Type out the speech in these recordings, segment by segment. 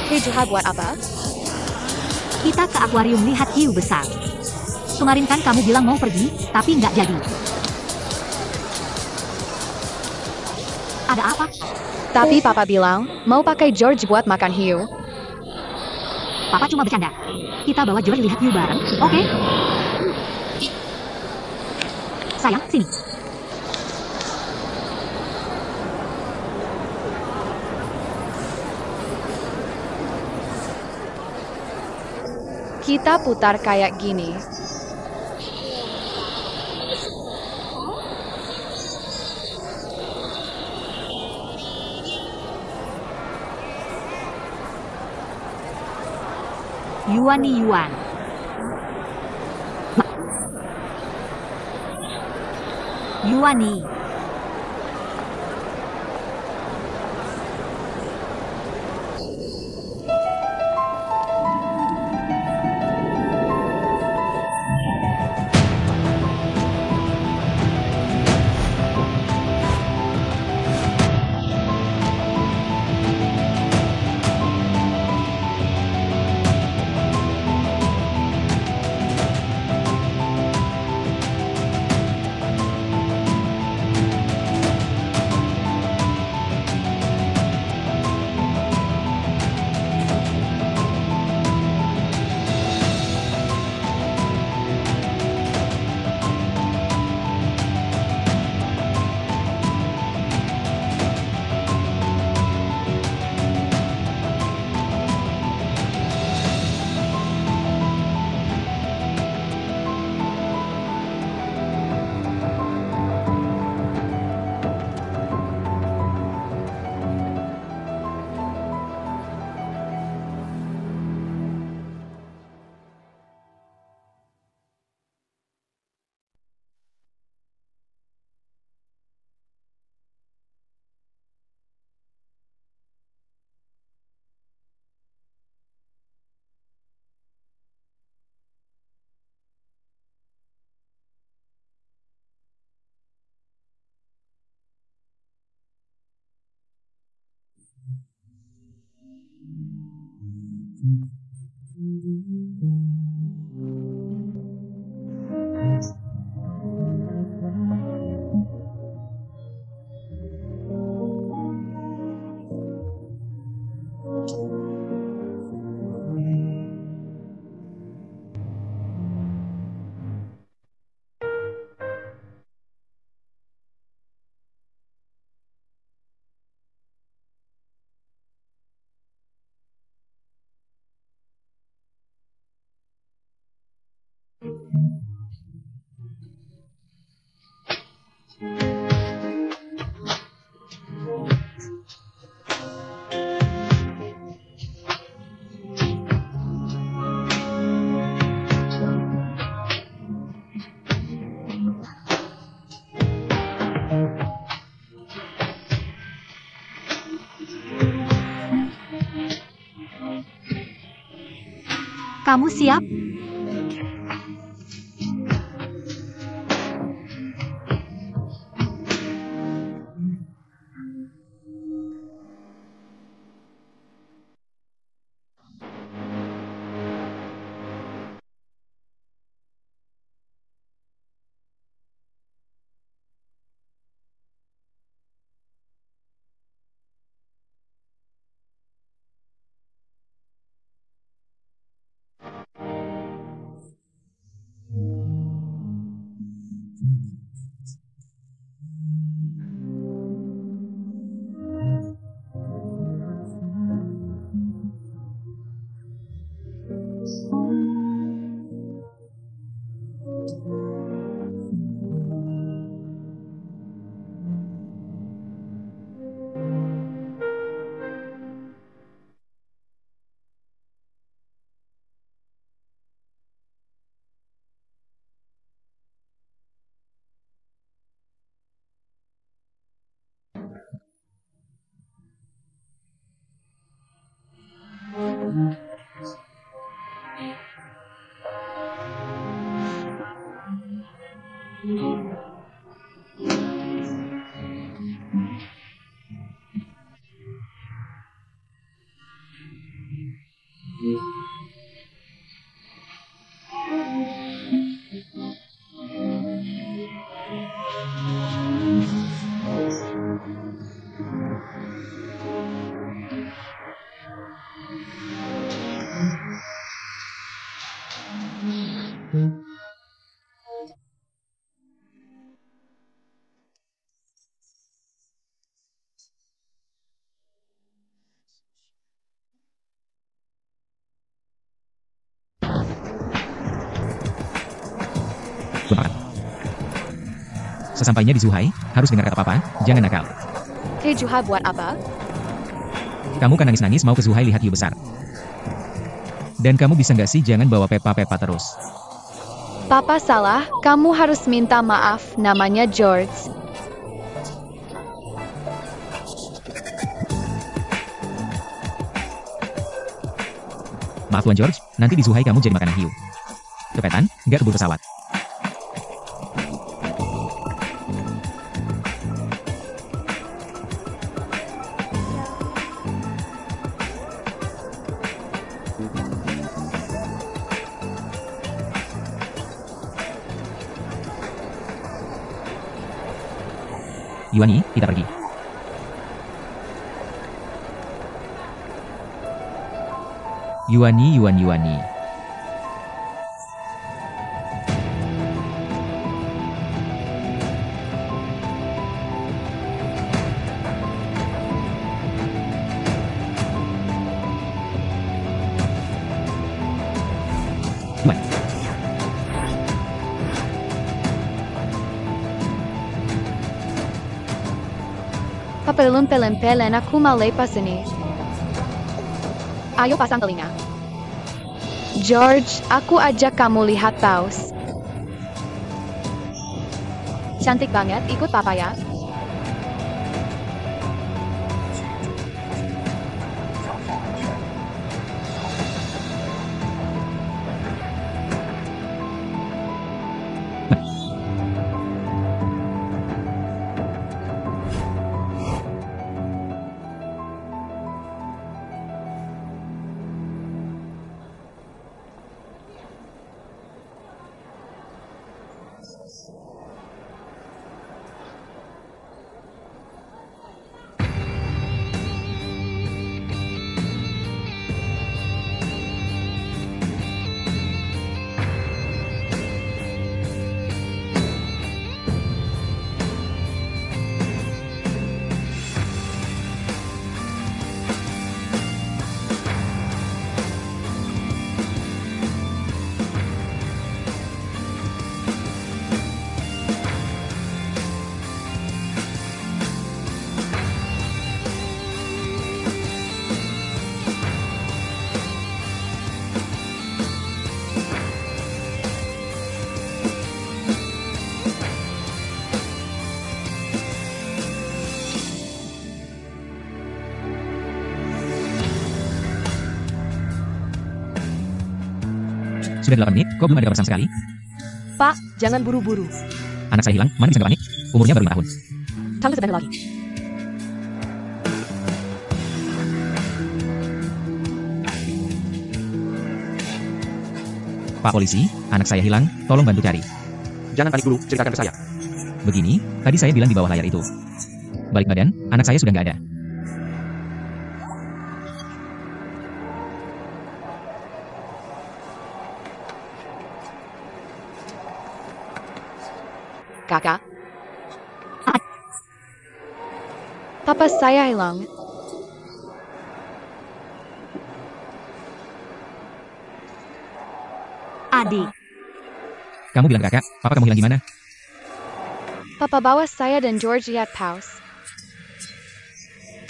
Juha buat apa? Kita ke akuarium lihat hiu besar. Kemarin kan kamu bilang mau pergi, tapi nggak jadi. Ada apa? Tapi papa bilang, mau pakai George buat makan hiu. Papa cuma bercanda. Kita bawa George lihat hiu bareng, oke? Sayang, sini. Kita putar kayak gini. Yuan nih Yuan. Yuan nih. Kamu siap? Sesampainya di Zuhai, harus dengar kata papa, jangan nakal. Hei Juha buat apa? Kamu kan nangis-nangis mau ke Zuhai lihat hiu besar. Dan kamu bisa nggak sih jangan bawa Peppa terus? Papa salah, kamu harus minta maaf, namanya George. Maaf Tuan George, nanti di Zuhai kamu jadi makanan hiu. Kepetan, nggak keburu pesawat. Yuani, kita pergi. Yuani. Papelun-pelen aku mau lepas ini. Ayo pasang telinga. George, aku ajak kamu lihat paus. Cantik banget, ikut papa ya. Sudah 8 menit, kok belum ada kabar sama sekali? Pak, jangan buru-buru. Anak saya hilang, mana bisa nggak panik? Umurnya baru 5 tahun. Tunggu sebentar lagi. Pak polisi, anak saya hilang, tolong bantu cari. Jangan panik dulu, ceritakan ke saya. Begini, tadi saya bilang di bawah layar itu. Balik badan, anak saya sudah nggak ada. Kakak. Papa saya hilang. Adik, Kamu bilang kakak, papa kamu hilang gimana? Papa bawa saya dan George lihat paus.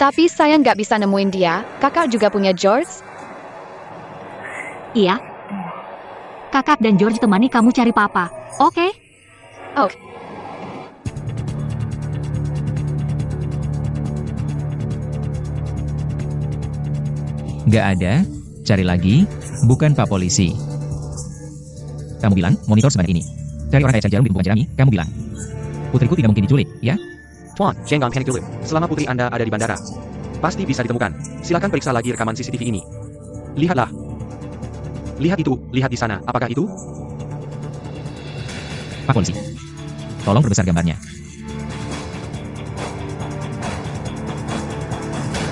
Tapi saya nggak bisa nemuin dia. Kakak juga punya George? iya. Kakak dan George temani kamu cari papa, oke? Oh, Nggak ada, cari lagi, bukan pak polisi. Kamu bilang, monitor sebanyak ini. Cari orang kayak cari jarum di tumpukan jerami, kamu bilang. Putriku tidak mungkin diculik, ya? Tuan, jangan panik dulu. Selama putri Anda ada di bandara, pasti bisa ditemukan. Silakan periksa lagi rekaman CCTV ini. Lihatlah. Lihat itu, lihat di sana. Apakah itu? Pak polisi, tolong perbesar gambarnya.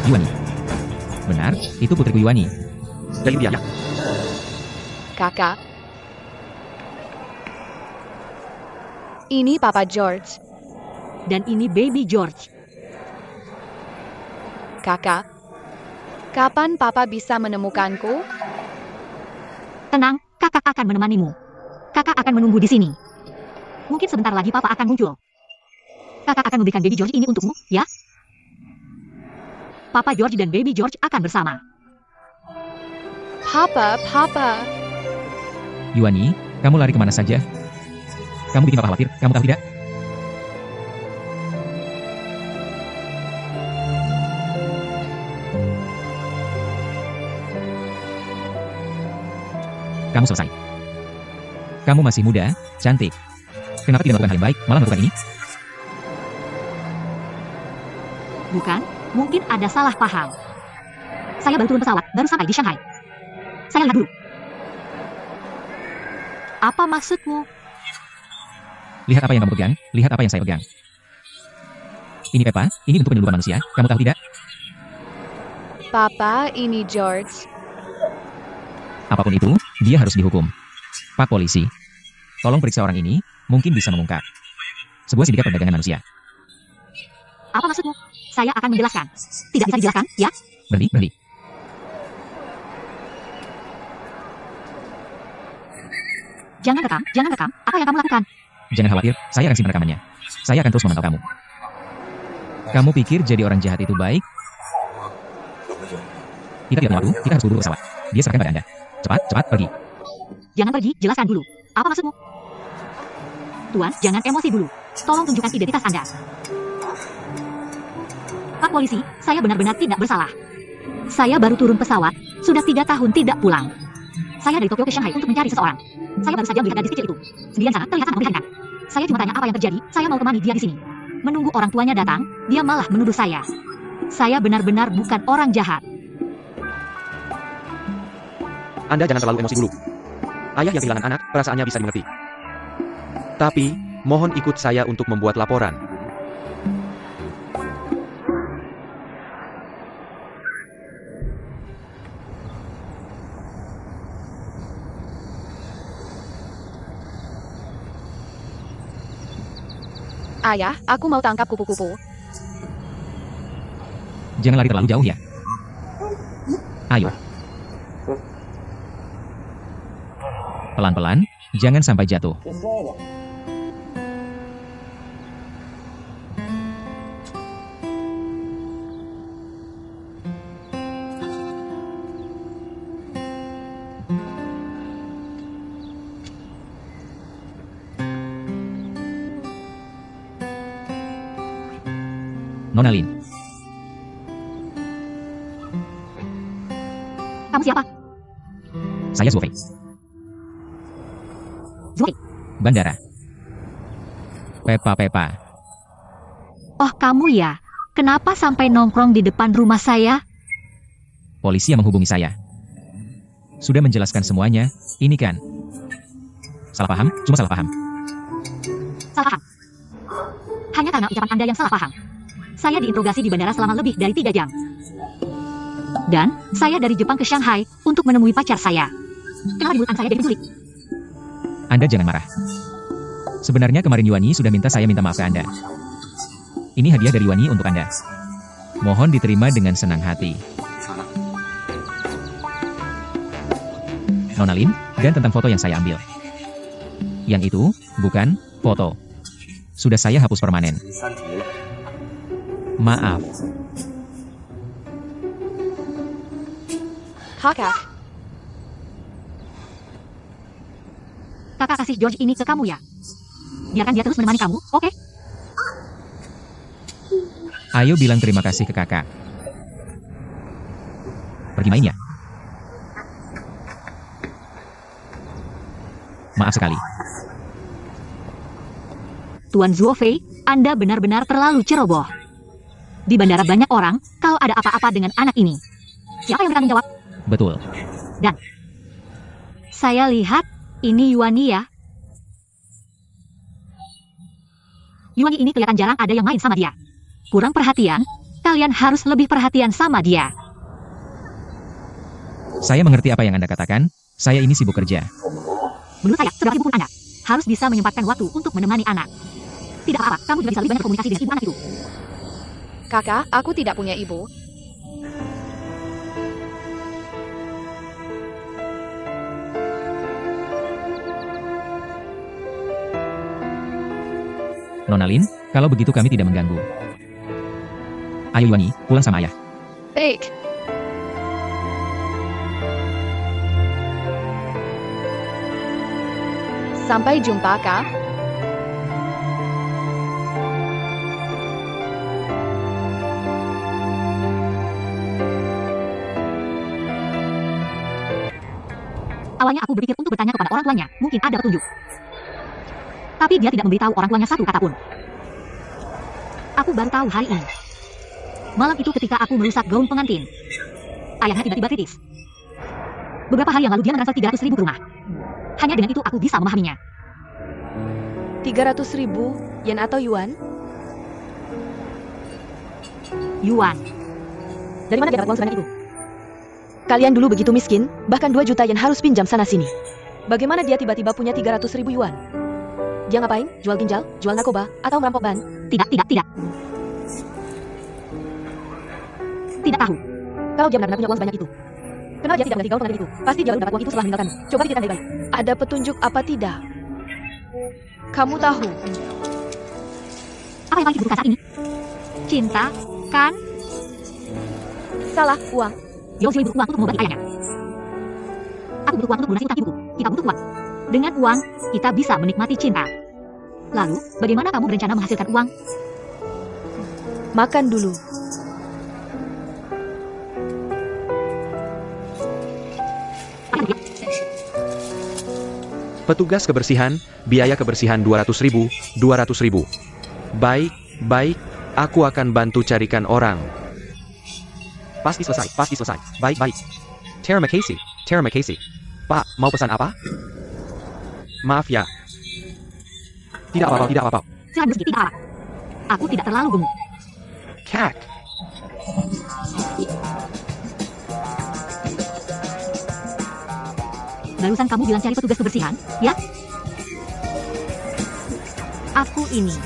Yuani. Benar, itu putriku Yuani. Dari biaya. kakak. Ini Papa George. Dan ini baby George. Kakak. Kapan Papa bisa menemukanku? Tenang, kakak akan menemanimu. Kakak akan menunggu di sini. Mungkin sebentar lagi Papa akan muncul. Kakak akan memberikan Baby George ini untukmu, ya? Papa George dan Baby George akan bersama. Papa. Yuani, kamu lari kemana saja? Kamu bikin Papa khawatir, kamu tahu tidak? Kamu selesai. Kamu masih muda, cantik. Kenapa tidak melakukan hal yang baik, malah melakukan ini? Bukan, mungkin ada salah paham. Saya baru turun pesawat, baru sampai di Shanghai. Saya lihat dulu. Apa maksudmu? Lihat apa yang kamu pegang, lihat apa yang saya pegang. Ini Peppa, ini bentuk penyelundupan manusia, kamu tahu tidak? Papa, ini George. Apapun itu, dia harus dihukum. Pak polisi, tolong periksa orang ini, mungkin bisa mengungkap sebuah sindikat perdagangan manusia. Apa maksudmu? Saya akan menjelaskan. Tidak bisa dijelaskan, ya? Berhenti. Jangan rekam. Apa yang kamu lakukan? Jangan khawatir, saya akan simpan rekamannya. Saya akan terus memantau kamu. Kamu pikir jadi orang jahat itu baik? Kita tidak punya waktu, kita harus buru pesawat. Dia serahkan pada Anda. Cepat, pergi. Jangan pergi, jelaskan dulu. Apa maksudmu? Tuan, jangan emosi dulu. Tolong tunjukkan identitas Anda. Pak polisi, saya benar-benar tidak bersalah. Saya baru turun pesawat, sudah 3 tahun tidak pulang. Saya dari Tokyo ke Shanghai untuk mencari seseorang. Saya baru saja melihat gadis kecil itu. Sendirian sana, terlihat sangat memprihatinkan. Saya cuma tanya apa yang terjadi, saya mau temani dia di sini. Menunggu orang tuanya datang, dia malah menuduh saya. Saya benar-benar bukan orang jahat. Anda jangan terlalu emosi dulu. Ayah yang kehilangan anak, perasaannya bisa dimengerti. Tapi, mohon ikut saya untuk membuat laporan. Ayah, aku mau tangkap kupu-kupu. Jangan lari terlalu jauh ya. Ayo. Pelan-pelan, jangan sampai jatuh. Nona Lin. Kamu siapa? Saya Zuofei. Zuofei. Bandara. Peppa. Oh, kamu ya? Kenapa sampai nongkrong di depan rumah saya? Polisi yang menghubungi saya. Sudah menjelaskan semuanya, ini kan. Salah paham, cuma salah paham. Salah paham. Hanya karena ucapan Anda yang salah paham. Saya diinterogasi di bandara selama lebih dari 3 jam. Dan, saya dari Jepang ke Shanghai untuk menemui pacar saya. Kenapa ributan saya jadi penculik? Anda jangan marah. Sebenarnya kemarin Yuani sudah minta saya minta maaf ke Anda. Ini hadiah dari Yuani untuk Anda. Mohon diterima dengan senang hati. Nona Lin, dan tentang foto yang saya ambil. Yang itu, bukan foto. Sudah saya hapus permanen. Maaf. Kakak, Kakak kasih George ini ke kamu ya? Biarkan dia terus menemani kamu, oke? Ayo bilang terima kasih ke kakak. Pergi main ya? Maaf sekali. Tuan Zuofei, Anda benar-benar terlalu ceroboh. Di bandara banyak orang, kalau ada apa-apa dengan anak ini. Siapa yang bertanggung jawab? Betul. Dan, saya lihat, ini Yuani ya. Yuani ini kelihatan jarang ada yang main sama dia. Kurang perhatian, kalian harus lebih perhatian sama dia. Saya mengerti apa yang Anda katakan, saya ini sibuk kerja. Menurut saya, seberapa sibuk pun Anda, harus bisa menyempatkan waktu untuk menemani anak. Tidak apa-apa, kamu juga bisa lebih banyak komunikasi dengan ibu anak itu. kakak, aku tidak punya ibu. Nona Lin, Kalau begitu kami tidak mengganggu. Ayo Yuani, pulang sama ayah. Baik. Sampai jumpa, Kak. Awalnya aku berpikir untuk bertanya kepada orang tuanya, mungkin ada petunjuk. Tapi dia tidak memberitahu orang tuanya satu kata pun. Aku baru tahu hari ini. Malam itu ketika aku merusak gaun pengantin, ayahnya tiba-tiba kritis. Beberapa hari yang lalu dia mentransfer 300.000 ke rumah. Hanya dengan itu aku bisa memahaminya. 300.000 yen atau yuan? Yuan. Dari mana dia dapat uang sebanyak itu? Kalian dulu begitu miskin, bahkan 2 juta yen harus pinjam sana-sini. Bagaimana dia tiba-tiba punya 300.000 yuan? Dia ngapain? Jual ginjal, jual narkoba, atau merampok ban? Tidak. Tidak tahu. Kalau dia benar-benar punya uang sebanyak itu, kenapa dia tidak mengganti gaun pengantin itu? Pasti dia baru dapat uang itu setelah meninggalkanmu. Coba pikirkan baik-baik. Ada petunjuk apa tidak? Kamu tahu. Apa yang paling dibutuhkan saat ini? Cinta, kan? Salah, uang. Yossi butuh uang untuk mengobati ayahnya. Aku butuh uang untuk melunasi utang ibuku. Kita butuh uang. Dengan uang, kita bisa menikmati cinta. Lalu, bagaimana kamu berencana menghasilkan uang? Makan dulu. Petugas kebersihan, biaya kebersihan 200.000, 200.000. Baik, aku akan bantu carikan orang. Pasti selesai. Baik. Terima kasih. Pak, mau pesan apa? Maaf ya. Tidak apa-apa. Silakan meski tidak apa. Aku tidak terlalu gemuk. Kak. Barusan kamu bilang cari petugas kebersihan, ya? Aku ini.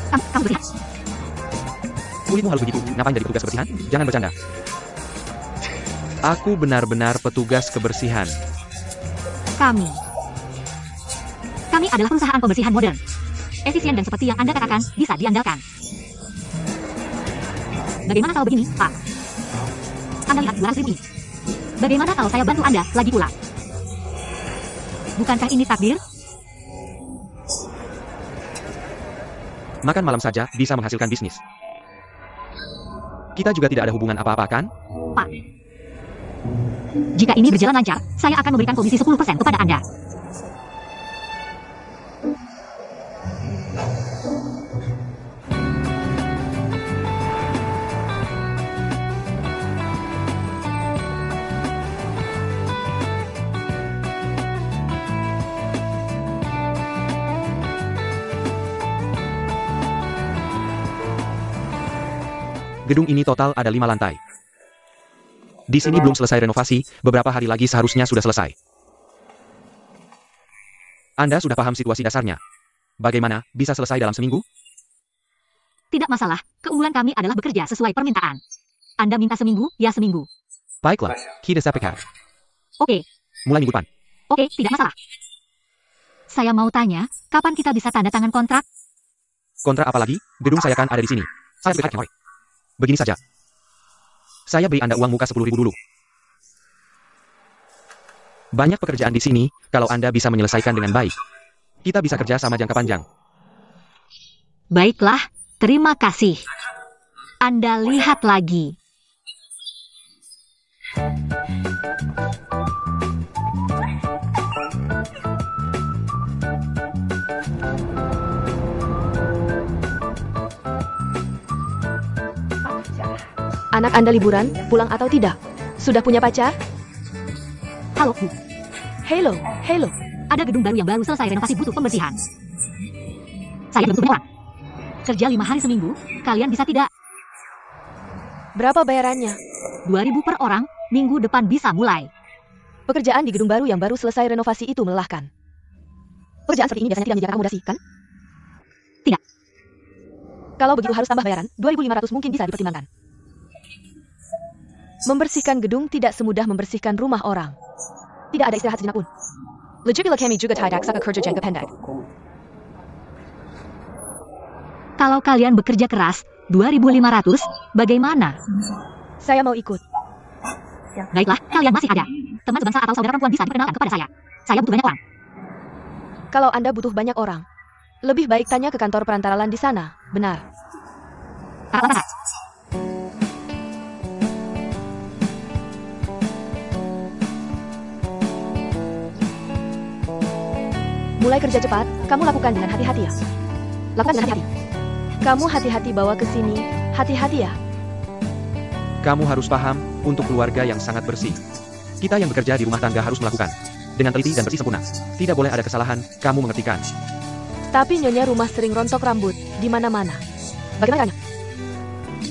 Kamu berlihat? Kulitmu halus begitu, ngapain jadi petugas kebersihan? Jangan bercanda. Aku benar-benar petugas kebersihan. Kami adalah perusahaan pembersihan modern. Efisien dan seperti yang Anda katakan, bisa diandalkan. Bagaimana kalau begini, Pak? Anda lihat 200.000 ini. Bagaimana kalau saya bantu Anda lagi pula? Bukankah ini takdir? Makan malam saja bisa menghasilkan bisnis. Kita juga tidak ada hubungan apa-apa kan? Pak, jika ini berjalan lancar, saya akan memberikan komisi 10% kepada Anda. Gedung ini total ada 5 lantai. Di sini belum selesai renovasi, beberapa hari lagi seharusnya sudah selesai. Anda sudah paham situasi dasarnya. Bagaimana, bisa selesai dalam seminggu? Tidak masalah, keunggulan kami adalah bekerja sesuai permintaan. Anda minta seminggu, ya seminggu. Baiklah, kita sepakat. Oke. Mulai minggu depan. Oke, tidak masalah. Saya mau tanya, kapan kita bisa tanda tangan kontrak? Kontrak apa lagi? Gedung saya kan ada di sini. Saya berhak. Begini saja. Saya beri Anda uang muka 10.000 dulu. Banyak pekerjaan di sini, kalau Anda bisa menyelesaikan dengan baik. Kita bisa kerja sama jangka panjang. Baiklah, terima kasih. Anda lihat lagi. Anak Anda liburan, pulang atau tidak? Sudah punya pacar? Halo, Bu. Hello. Ada gedung baru yang baru selesai renovasi butuh pembersihan. Saya belum punya orang. Kerja 5 hari seminggu, kalian bisa tidak? Berapa bayarannya? 2.000 per orang, minggu depan bisa mulai. Pekerjaan di gedung baru yang baru selesai renovasi itu melelahkan. Pekerjaan seperti ini biasanya tidak menyediakan akomodasi, kan? Tidak. Kalau begitu harus tambah bayaran, 2.500 mungkin bisa dipertimbangkan. Membersihkan gedung tidak semudah membersihkan rumah orang. Tidak ada istirahat sejenak pun. Lagi kami juga tidak kerja jangka pendek. Kalau kalian bekerja keras, 2.500, bagaimana? Saya mau ikut. Baiklah, kalian masih ada. Teman sebangsa atau saudara perempuan bisa diperkenalkan kepada saya. Saya butuh banyak orang. Kalau Anda butuh banyak orang, lebih baik tanya ke kantor perantaraan di sana. Benar. Kakak. Mulai kerja cepat, kamu lakukan dengan hati-hati ya. Lakukan dengan hati-hati. Kamu hati-hati bawa ke sini, hati-hati ya. Kamu harus paham, untuk keluarga yang sangat bersih. Kita yang bekerja di rumah tangga harus melakukan dengan teliti dan bersih sempurna. Tidak boleh ada kesalahan, kamu mengerti kan? Tapi Nyonya rumah sering rontok rambut, di mana-mana. Bagaimana caranya?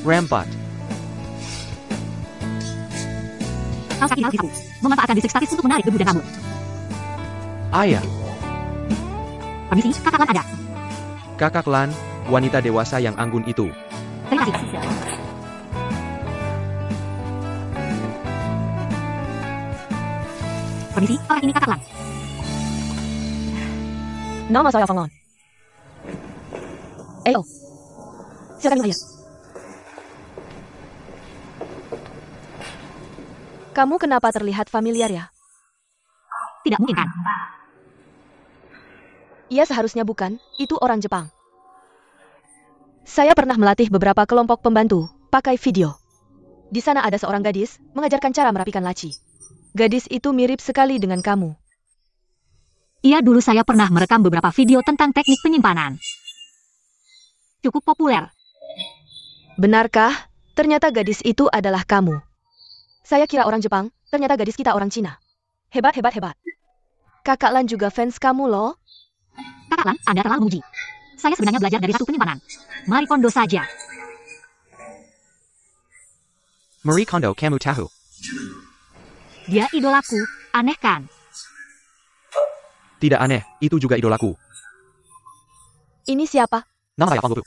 Rampart. Kaos kaki halus memanfaatkan distrik statis untuk menarik debu dan rambut. Ayah, Permisi, kakak Lan ada. kakak Lan, wanita dewasa yang anggun itu. Terima kasih. Permisi, orang ini kakak Lan. Nama saya Fangon. Oh. Silakan minum air. Kamu kenapa terlihat familiar ya? Tidak mungkin kan? Ia seharusnya bukan, itu orang Jepang. Saya pernah melatih beberapa kelompok pembantu, pakai video. Di sana ada seorang gadis, mengajarkan cara merapikan laci. Gadis itu mirip sekali dengan kamu. Iya, dulu saya pernah merekam beberapa video tentang teknik penyimpanan. Cukup populer. Benarkah? Ternyata gadis itu adalah kamu. Saya kira orang Jepang, ternyata gadis kita orang Cina. Hebat, hebat, hebat. Kakak Lan juga fans kamu loh. Kakak Lan, Anda terlalu memuji. Saya sebenarnya belajar dari satu penyimpanan. Marie Kondo saja. Marie Kondo kamu tahu. Dia idolaku, aneh kan? Tidak aneh, itu juga idolaku. Ini siapa? Nama saya Fang Lupu.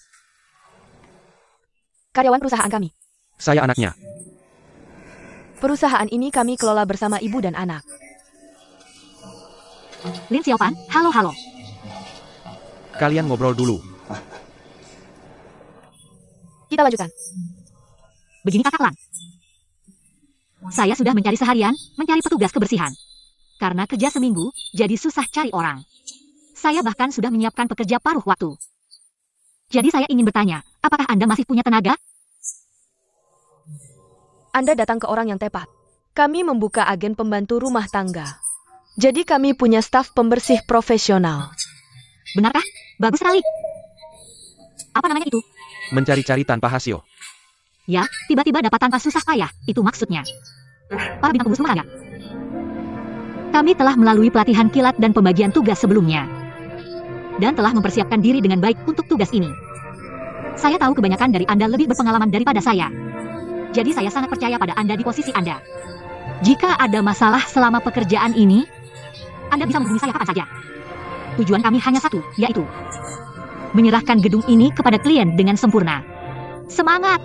Karyawan perusahaan kami. Saya anaknya. Perusahaan ini kami kelola bersama ibu dan anak. Lin Xiaopan, halo. Kalian ngobrol dulu. Kita lanjutkan. Begini kakak Lan. Saya sudah mencari seharian, mencari petugas kebersihan. Karena kerja seminggu, jadi susah cari orang. Saya bahkan sudah menyiapkan pekerja paruh waktu. Jadi saya ingin bertanya, apakah Anda masih punya tenaga? Anda datang ke orang yang tepat. Kami membuka agen pembantu rumah tangga. Jadi kami punya staf pembersih profesional. Benarkah? Bagus sekali. Apa namanya itu? Mencari-cari tanpa hasil. Ya, tiba-tiba dapat tanpa susah payah. Itu maksudnya. Para bintang tunggu semuanya. Kami telah melalui pelatihan kilat dan pembagian tugas sebelumnya. Dan telah mempersiapkan diri dengan baik untuk tugas ini. Saya tahu kebanyakan dari Anda lebih berpengalaman daripada saya. Jadi saya sangat percaya pada Anda di posisi Anda. Jika ada masalah selama pekerjaan ini, Anda bisa menghubungi saya kapan saja. Tujuan kami hanya satu, yaitu menyerahkan gedung ini kepada klien dengan sempurna. Semangat!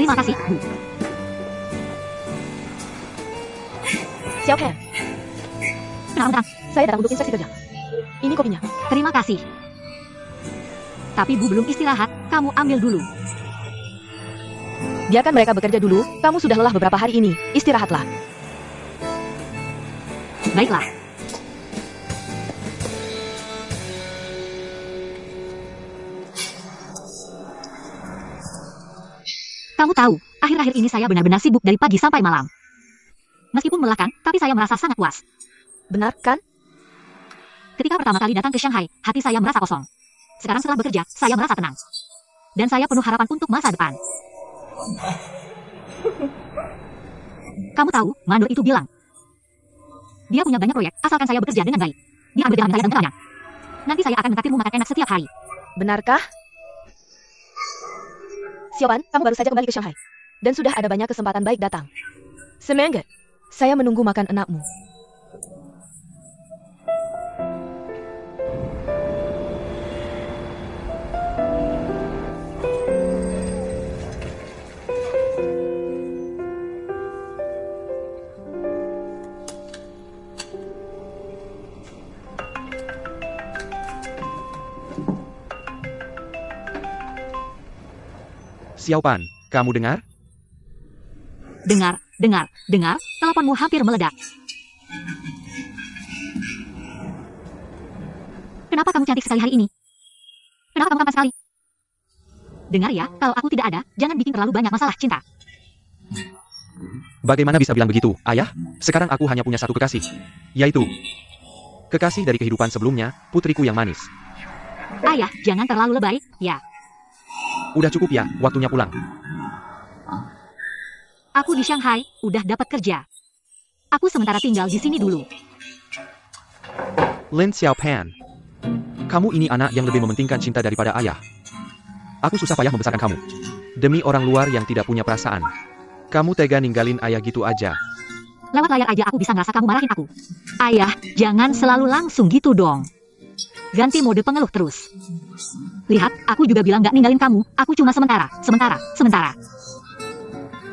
Terima kasih, Bu. Xiaopan, Tenang. saya datang untuk instruksi kerja. Ini kopinya. Terima kasih. Tapi Bu belum istirahat, kamu ambil dulu. Biarkan mereka bekerja dulu, kamu sudah lelah beberapa hari ini, istirahatlah. Baiklah. Kamu tahu, akhir-akhir ini saya benar-benar sibuk dari pagi sampai malam. Meskipun melelahkan, tapi saya merasa sangat puas. Benar kan? Ketika pertama kali datang ke Shanghai, hati saya merasa kosong. Sekarang setelah bekerja, saya merasa tenang. Dan saya penuh harapan untuk masa depan. Kamu tahu, mandor itu bilang, dia punya banyak proyek, asalkan saya bekerja dengan baik. Dia ambil dirham saya dan segalanya. Nanti saya akan menraktirmu makan enak setiap hari. Benarkah? Xiaopan, kamu baru saja kembali ke Shanghai. Dan sudah ada banyak kesempatan baik datang. Semangat. Saya menunggu makan enakmu. Xiaopan, kamu dengar? Dengar, teleponmu hampir meledak. Kenapa kamu cantik sekali hari ini? Kenapa kamu tampan sekali? Dengar ya, kalau aku tidak ada, jangan bikin terlalu banyak masalah cinta. Bagaimana bisa bilang begitu, ayah? Sekarang aku hanya punya satu kekasih, yaitu kekasih dari kehidupan sebelumnya, putriku yang manis. Ayah, jangan terlalu lebay, ya. Udah cukup ya, waktunya pulang. Aku di Shanghai, udah dapat kerja. Aku sementara tinggal di sini dulu. Lin Xiaopan, kamu ini anak yang lebih mementingkan cinta daripada ayah. Aku susah payah membesarkan kamu. Demi orang luar yang tidak punya perasaan. Kamu tega ninggalin ayah gitu aja. Lewat layar aja aku bisa ngerasa kamu marahin aku. Ayah, jangan selalu langsung gitu dong. Ganti mode pengeluh terus. Lihat, aku juga bilang gak ninggalin kamu. Aku cuma sementara.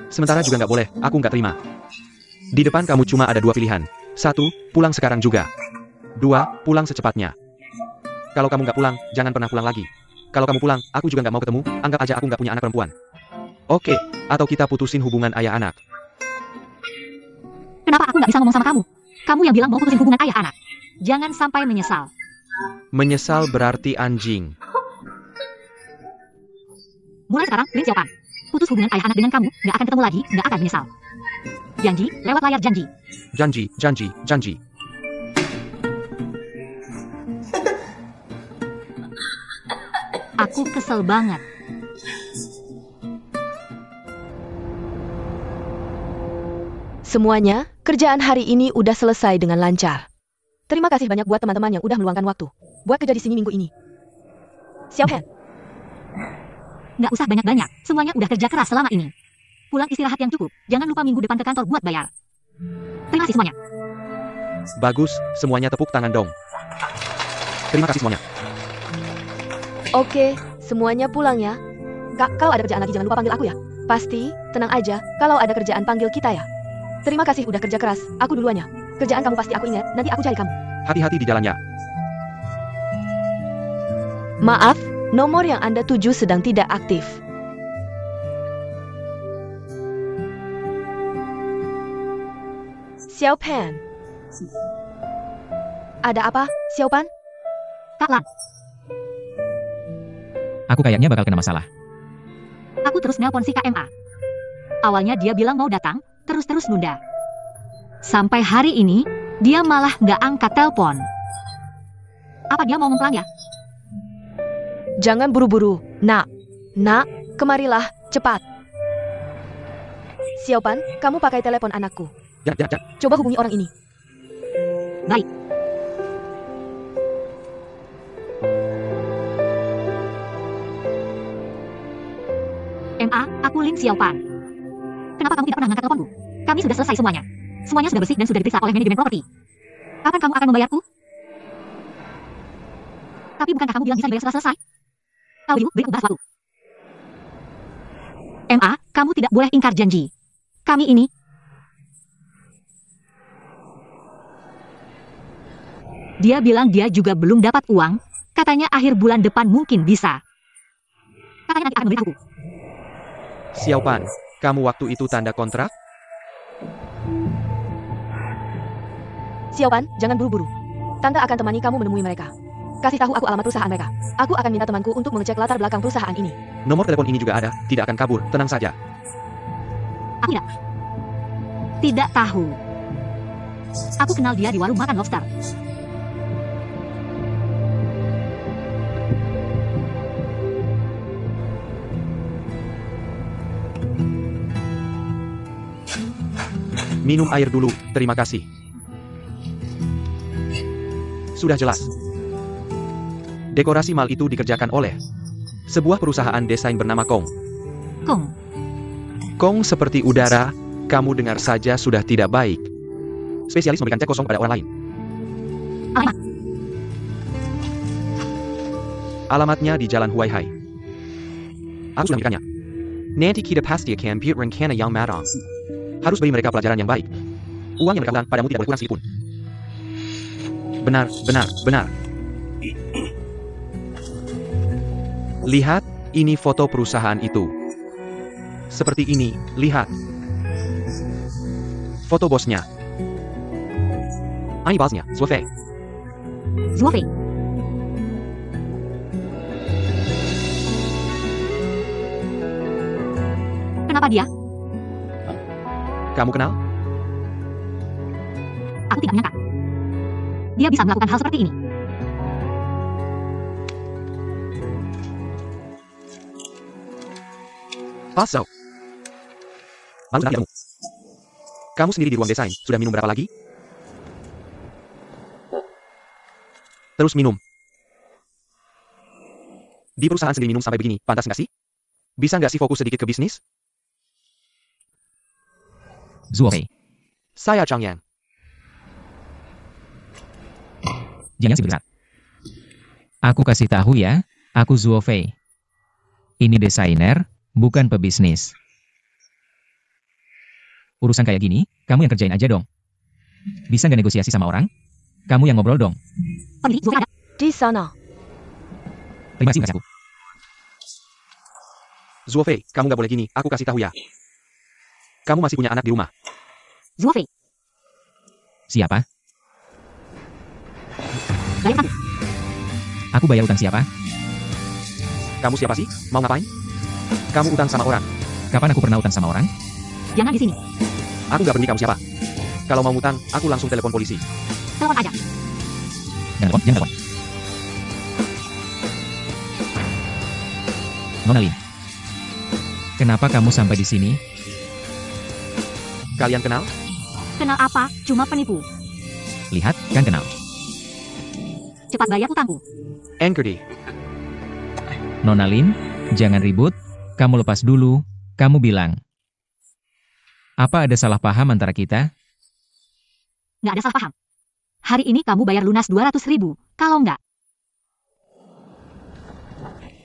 Sementara juga nggak boleh, aku nggak terima. Di depan kamu cuma ada dua pilihan. 1, pulang sekarang juga. 2, pulang secepatnya. Kalau kamu nggak pulang, jangan pernah pulang lagi. Kalau kamu pulang, aku juga nggak mau ketemu, anggap aja aku nggak punya anak perempuan. Oke, atau kita putusin hubungan ayah anak. Kenapa aku nggak bisa ngomong sama kamu? Kamu yang bilang mau putusin hubungan ayah anak. Jangan sampai menyesal. Menyesal berarti anjing. Mulai sekarang, Lin Xiaopan. Putus hubungan ayah anak dengan kamu, nggak akan ketemu lagi, nggak akan menyesal. Janji, lewat layar janji. Janji. Aku kesel banget. Semuanya, kerjaan hari ini udah selesai dengan lancar. Terima kasih banyak buat teman-teman yang udah meluangkan waktu buat kerja di sini minggu ini. Xiaopan, Nggak usah banyak-banyak, semuanya udah kerja keras selama ini. Pulang istirahat yang cukup, jangan lupa minggu depan ke kantor buat bayar. Terima kasih semuanya. Bagus, semuanya tepuk tangan dong. Terima kasih semuanya. oke, semuanya pulang ya. Kak, kalau ada kerjaan lagi jangan lupa panggil aku ya. Pasti, tenang aja, kalau ada kerjaan panggil kita ya. Terima kasih udah kerja keras, aku duluan ya. Kerjaan kamu pasti aku ingat, nanti aku cari kamu. Hati-hati di jalannya. Maaf, nomor yang Anda tuju sedang tidak aktif. Xiaopan. Ada apa, Xiaopan? Kak Lan, Aku kayaknya bakal kena masalah. aku terus nelpon si KMA. Awalnya dia bilang mau datang, terus nunda. Sampai hari ini, dia malah nggak angkat telepon. Apa dia mau mempelanya? Jangan buru-buru, nak. Nak, kemarilah, cepat. Xiaopan, kamu pakai telepon anakku. Ya. Coba hubungi orang ini. Baik. MA, aku Lin Xiaopan. Kenapa kamu tidak pernah angkat teleponku? Kami sudah selesai semuanya. Semuanya sudah bersih dan sudah diperiksa oleh manajemen properti. Kapan kamu akan membayarku? Tapi bukankah kamu bilang bisa dibayar setelah selesai? Tahu dulu, beri bahas waktu. MA, kamu tidak boleh ingkar janji. Kami ini... Dia bilang dia juga belum dapat uang. Katanya akhir bulan depan mungkin bisa. Katanya nanti akan memberitahu. Xiaopan, kamu waktu itu tanda kontrak? Xiaopan, jangan buru-buru. Tante akan temani kamu menemui mereka. Kasih tahu aku alamat perusahaan mereka. Aku akan minta temanku untuk mengecek latar belakang perusahaan ini. Nomor telepon ini juga ada, tidak akan kabur, tenang saja. Aku tidak tahu. Aku kenal dia di warung makan lobster. Minum air dulu, terima kasih. Sudah jelas. Dekorasi mal itu dikerjakan oleh sebuah perusahaan desain bernama Kong. Kong. Kong seperti udara, kamu dengar saja sudah tidak baik. Spesialis memberikan cek kosong pada orang lain. Alamat. Alamatnya di Jalan Huaihai. Aku sudah memberikannya. Nanti kita pasti akan buat rencana yang matang. Harus beri mereka pelajaran yang baik. Uang yang mereka utang padamu tidak boleh kurang sedikit pun. Benar, benar, benar. Lihat, ini foto perusahaan itu. Seperti ini, lihat. Foto bosnya. Ini bosnya, Zuofei. Zuofei. Kenapa dia? Kamu kenal? Aku tidak menyangka. Dia bisa melakukan hal seperti ini. So. Malu sekali kamu. Kamu sendiri di ruang desain, sudah minum berapa lagi? Terus minum. Di perusahaan sendiri minum sampai begini, pantas nggak sih? Bisa nggak sih fokus sedikit ke bisnis? Zuofei. Saya Chang Yan. Jangan sih berat. Aku kasih tahu ya, aku Zuofei. Ini desainer, bukan pebisnis. Urusan kayak gini, kamu yang kerjain aja dong. Bisa nggak negosiasi sama orang? Kamu yang ngobrol dong. Pemilik Zuofei ada. Di sana. Terima kasih aku. Zuofei, kamu nggak boleh gini, aku kasih tahu ya. Kamu masih punya anak di rumah. Zuofei. Siapa? Bayar aku. Aku bayar utang siapa? Kamu siapa sih? Mau ngapain? Kamu utang sama orang. Kapan aku pernah utang sama orang? Jangan di sini. Aku nggak peduli kamu siapa. Kalau mau ngutang, aku langsung telepon polisi. Telepon aja. Jangan telepon. Nona Lin. Kenapa kamu sampai di sini? Kalian kenal? Kenal apa? Cuma penipu. Lihat, kan kenal. Cepat bayar utangku. Anchor D. Nona Lin, jangan ribut. Kamu lepas dulu. Kamu bilang. Apa ada salah paham antara kita? Nggak ada salah paham. Hari ini kamu bayar lunas 200.000. Kalau nggak,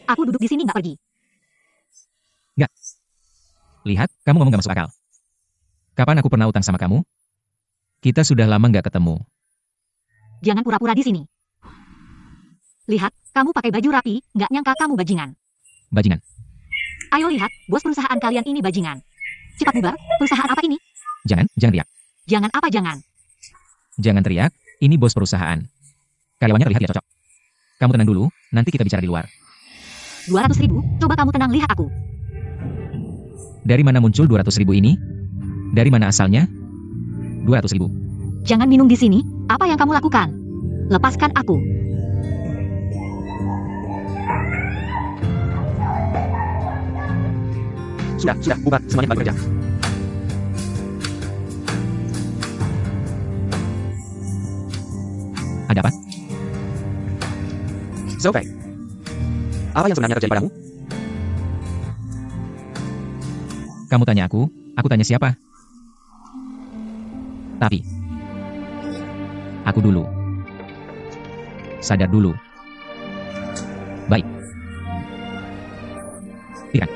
aku duduk di sini nggak pergi. Nggak. Lihat, kamu ngomong gak masuk akal. Kapan aku pernah utang sama kamu? Kita sudah lama nggak ketemu. Jangan pura-pura di sini. Lihat, kamu pakai baju rapi, nggak nyangka kamu bajingan. Bajingan. Ayo lihat, bos perusahaan kalian ini bajingan. Cepat bubar, perusahaan apa ini? Jangan teriak. Jangan apa jangan. Jangan teriak, ini bos perusahaan. Karyawannya terlihat tidak cocok. Kamu tenang dulu, nanti kita bicara di luar. 200.000, coba kamu tenang lihat aku. Dari mana muncul 200.000 ini? Dari mana asalnya? 200.000. Jangan minum di sini, apa yang kamu lakukan? Lepaskan aku. Sudah, bubar, semuanya kembali kerja. Ada apa? Zuofei. Apa yang sebenarnya terjadi padamu? Kamu tanya aku tanya siapa? Tapi, aku dulu. Sadar dulu. Baik. Tidak.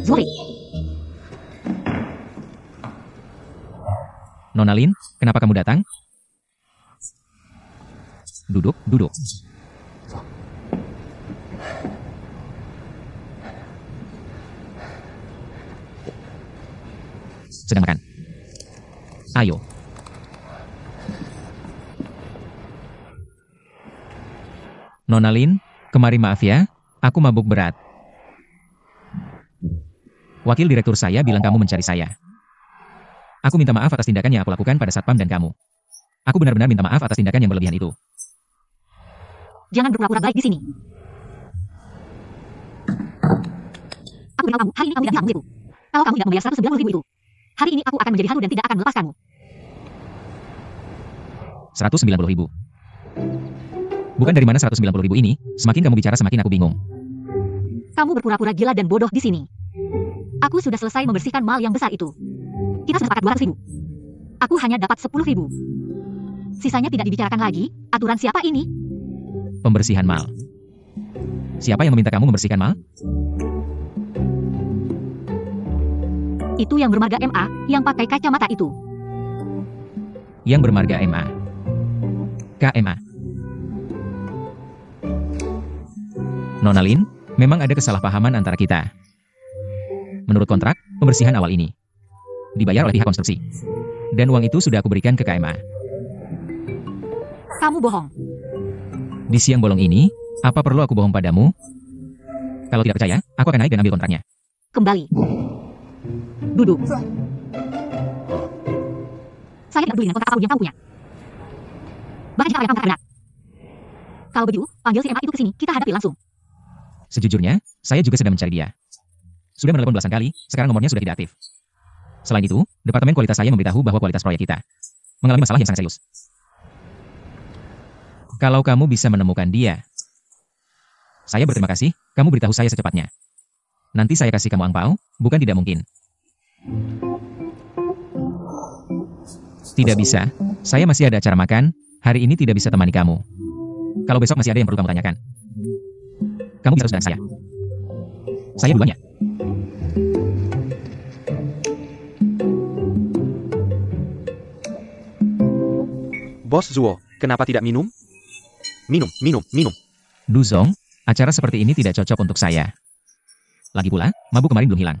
Zuofei. Nona Lin, kenapa kamu datang? Duduk. Sedang makan. Ayo. Nona Lin, kemari maaf ya, aku mabuk berat. Wakil direktur saya bilang kamu mencari saya. Aku minta maaf atas tindakan yang aku lakukan pada Satpam dan kamu. Aku benar-benar minta maaf atas tindakan yang berlebihan itu. Jangan berpura-pura baik di sini. Aku beritahu kamu, hari ini kamu tidak bisa mengusirku. Kalau kamu tidak membayar 190.000 itu, hari ini aku akan menjadi hantu dan tidak akan melepaskanmu. 190.000. Bukan dari mana 190.000 ini, semakin kamu bicara semakin aku bingung. Kamu berpura-pura gila dan bodoh di sini. Aku sudah selesai membersihkan mal yang besar itu. Kita sudah sepakat 200.000. Aku hanya dapat 10.000. Sisanya tidak dibicarakan lagi. Aturan siapa ini? Pembersihan mal. Siapa yang meminta kamu membersihkan mal? Itu yang bermarga MA, yang pakai kacamata itu. Yang bermarga MA. KMA. Nona Lin, memang ada kesalahpahaman antara kita. Menurut kontrak, pembersihan awal ini dibayar oleh pihak konstruksi. Dan uang itu sudah aku berikan ke KMA. Kamu bohong. Di siang bolong ini, apa perlu aku bohong padamu? Kalau tidak percaya, aku akan naik dan ambil kontraknya. Kembali. Duduk. Saya tidak peduli dengan kontrak apapun yang kamu punya. Bahkan jika yang kamu benar. Kalau begitu, panggil si MA itu ke sini, kita hadapi langsung. Sejujurnya, saya juga sedang mencari dia. Sudah menelepon belasan kali, sekarang nomornya sudah tidak aktif. Selain itu, Departemen Kualitas saya memberitahu bahwa kualitas proyek kita mengalami masalah yang sangat serius. Kalau kamu bisa menemukan dia, saya berterima kasih, kamu beritahu saya secepatnya. Nanti saya kasih kamu angpau, bukan tidak mungkin. Tidak bisa, saya masih ada acara makan, hari ini tidak bisa temani kamu. Kalau besok masih ada yang perlu kamu tanyakan, kamu bisa terus dengan saya. Saya duluan ya. Bos Zuo, kenapa tidak minum? Minum. Duzong, acara seperti ini tidak cocok untuk saya. Lagi pula, mabuk kemarin belum hilang.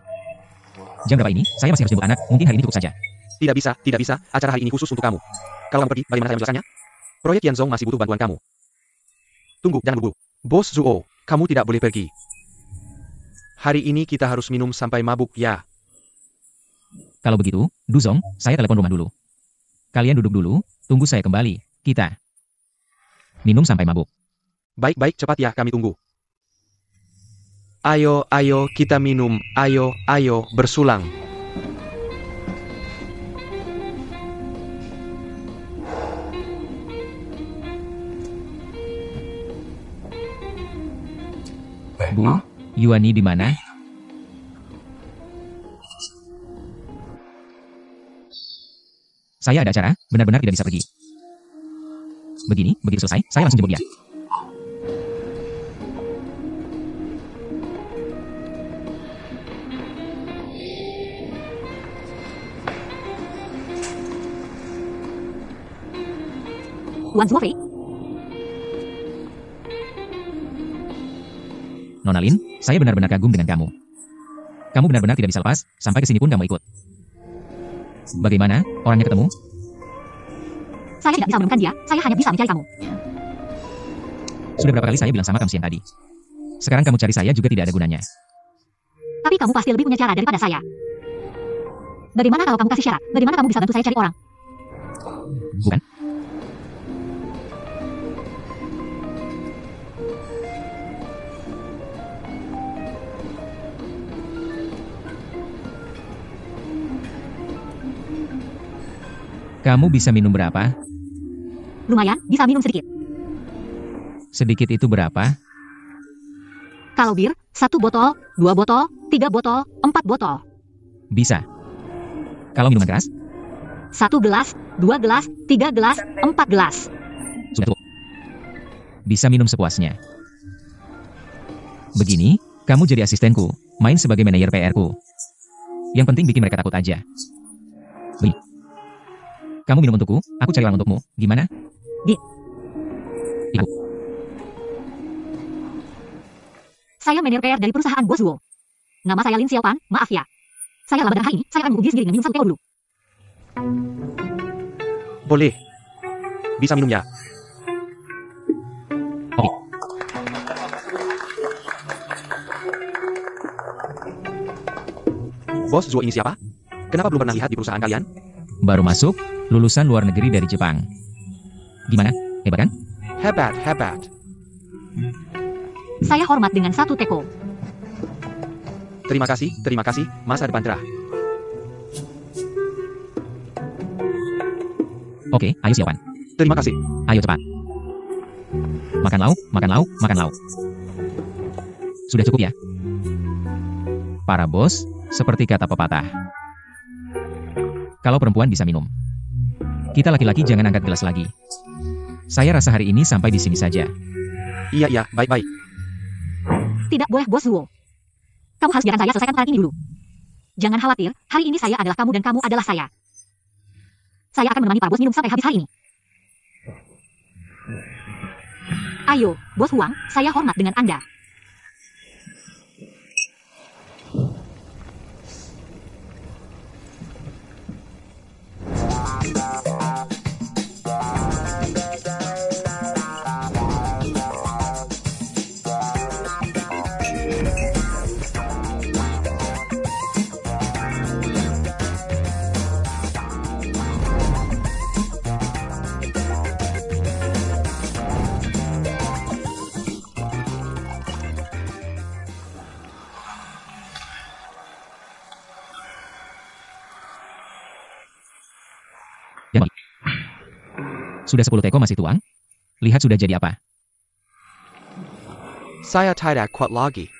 Jam berapa ini? Saya masih harus jemput anak, mungkin hari ini cukup saja. Tidak bisa. Acara hari ini khusus untuk kamu. Kalau kamu pergi, bagaimana saya menjelaskannya? Proyek Yanzong masih butuh bantuan kamu. Tunggu, jangan buru. Bos Zuo, kamu tidak boleh pergi. Hari ini kita harus minum sampai mabuk ya. Kalau begitu, Duzong, saya telepon rumah dulu. Kalian duduk dulu, tunggu saya kembali. Kita minum sampai mabuk. Baik, cepat ya, kami tunggu. Ayo, kita minum. Ayo, bersulang. Bu, Yuani di mana? Saya ada acara, benar-benar tidak bisa pergi. Begitu selesai, saya langsung jemput dia. Wan Zuofei. Nona Lin, saya benar-benar kagum dengan kamu. Kamu benar-benar tidak bisa lepas, sampai ke sini pun kamu ikut. Bagaimana, orangnya ketemu? Saya tidak bisa menemukan dia, saya hanya bisa mencari kamu. Sudah berapa kali saya bilang sama kamu siang tadi? Sekarang kamu cari saya juga tidak ada gunanya. Tapi kamu pasti lebih punya cara daripada saya. Bagaimana kalau kamu kasih syarat? Bagaimana kamu bisa bantu saya cari orang? Bukan? Kamu bisa minum berapa? Lumayan, bisa minum sedikit. Sedikit itu berapa? Kalau bir, 1 botol, 2 botol, 3 botol, 4 botol. Bisa. Kalau minuman keras? 1 gelas, 2 gelas, 3 gelas, 4 gelas. Sudah cukup. Bisa minum sepuasnya. Begini, kamu jadi asistenku, main sebagai manajer PR-ku. Yang penting bikin mereka takut aja. Begini. Kamu minum untukku, aku cari orang untukmu. Gimana? Ibu. Saya manajer PR dari perusahaan Bos Zuo. Nama saya Lin Xiaopan, maaf ya. Saya lambat hari ini, saya akan menghubungi sendiri dengan minum 1 teko dulu. Boleh. Bisa minum ya. Oke. Bos Zuo ini siapa? Kenapa belum pernah lihat di perusahaan kalian? Baru masuk, lulusan luar negeri dari Jepang. Gimana? Hebat kan? Hebat, hebat. Saya hormat dengan 1 teko. Terima kasih, masa depan cerah. Oke, ayo Siopan. Terima kasih. Ayo cepat. Makan lauk, makan lauk, makan lauk. Sudah cukup ya? Para bos, seperti kata pepatah. Kalau perempuan bisa minum, kita laki-laki jangan angkat gelas lagi. Saya rasa hari ini sampai di sini saja. Iya, baik-baik. Tidak boleh, Bos Zuo. Kamu harus biarkan saya selesaikan perkara ini dulu. Jangan khawatir, hari ini saya adalah kamu dan kamu adalah saya. Saya akan menemani para bos minum sampai habis hari ini. Ayo, Bos Huang, saya hormat dengan Anda. Sudah 10 teko masih tuang? Lihat sudah jadi apa? Saya tidak kuat lagi.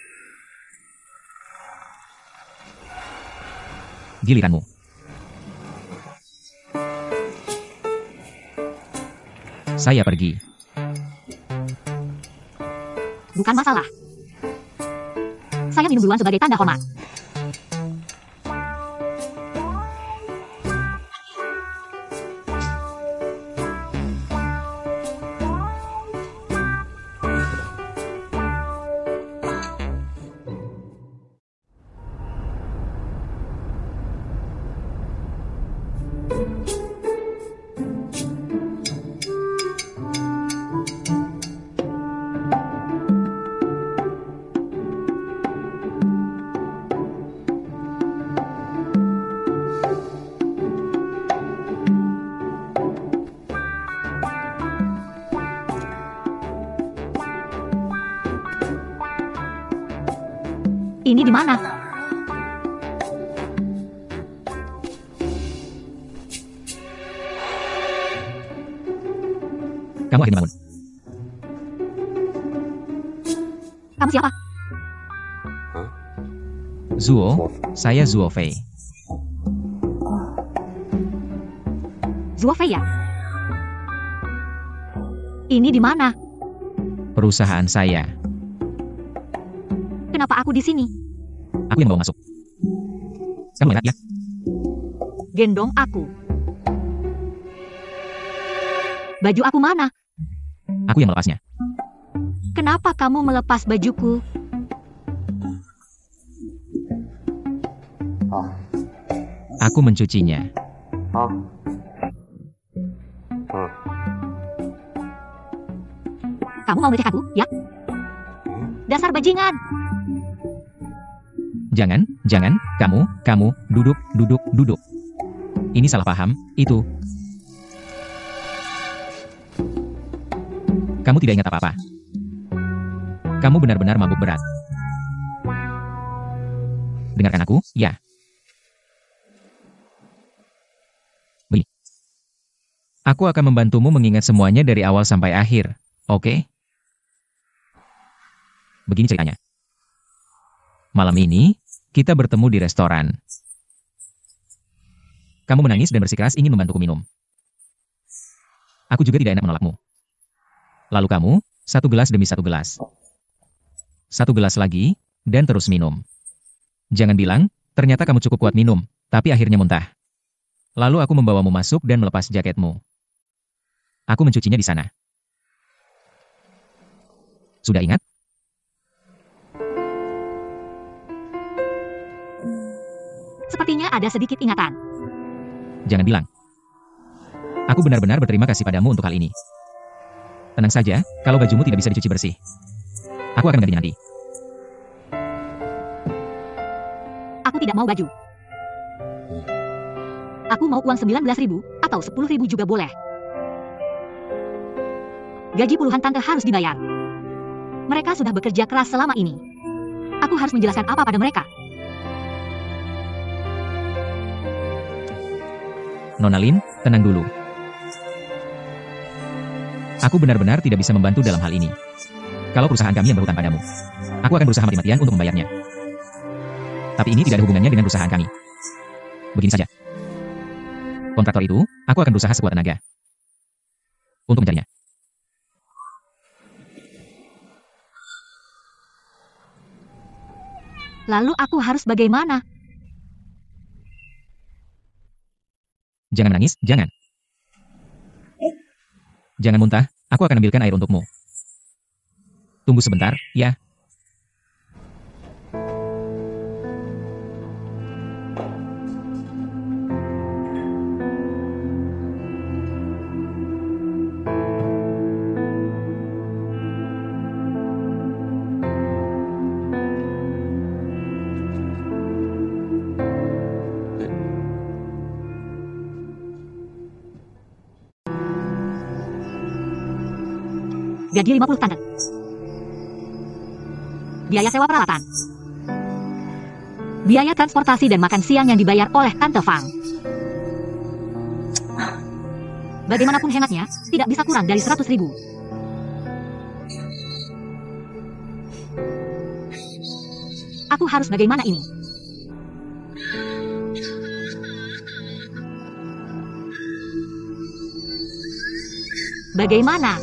Giliranmu. Saya pergi. Bukan masalah. Saya minum duluan sebagai tanda hormat. Ini di mana? Kamu akhirnya bangun. Kamu siapa? Zuo, saya Zuo Fei. Zuo Fei ya? Ini di mana? Perusahaan saya. Kenapa aku di sini? Aku yang bawa masuk. Kamu enak ya? Gendong aku. Baju aku mana? Aku yang melepasnya. Kenapa kamu melepas bajuku? Aku mencucinya. Kamu mau meleceh aku, ya? Dasar bajingan. Jangan, kamu, duduk. Ini salah paham, itu. Kamu tidak ingat apa-apa. Kamu benar-benar mabuk berat. Dengarkan aku, ya. Begini. Aku akan membantumu mengingat semuanya dari awal sampai akhir, oke? Begini ceritanya. Malam ini, kita bertemu di restoran. Kamu menangis dan bersikeras ingin membantuku minum. Aku juga tidak enak menolakmu. Lalu kamu, 1 gelas demi 1 gelas. 1 gelas lagi, dan terus minum. Jangan bilang, ternyata kamu cukup kuat minum, tapi akhirnya muntah. Lalu aku membawamu masuk dan melepas jaketmu. Aku mencucinya di sana. Sudah ingat? Sepertinya ada sedikit ingatan. Jangan bilang. Aku benar-benar berterima kasih padamu untuk hal ini. Tenang saja, kalau bajumu tidak bisa dicuci bersih. Aku akan menggantinya nanti. Aku tidak mau baju. Aku mau uang 19.000 atau 10.000 juga boleh. Gaji puluhan tante harus dibayar. Mereka sudah bekerja keras selama ini. Aku harus menjelaskan apa pada mereka. Nona Lin, tenang dulu. Aku benar-benar tidak bisa membantu dalam hal ini. Kalau perusahaan kami yang berhutang padamu, aku akan berusaha mati-matian untuk membayarnya. Tapi ini tidak ada hubungannya dengan perusahaan kami. Begini saja. Kontraktor itu, aku akan berusaha sekuat tenaga untuk mencarinya. Lalu aku harus bagaimana? Jangan menangis, jangan. Jangan muntah, aku akan ambilkan air untukmu. Tunggu sebentar, ya. Gaji 50 tante. Biaya sewa peralatan. Biaya transportasi dan makan siang yang dibayar oleh Tante Fang. Bagaimanapun hematnya, tidak bisa kurang dari 100.000. Aku harus bagaimana ini? Bagaimana?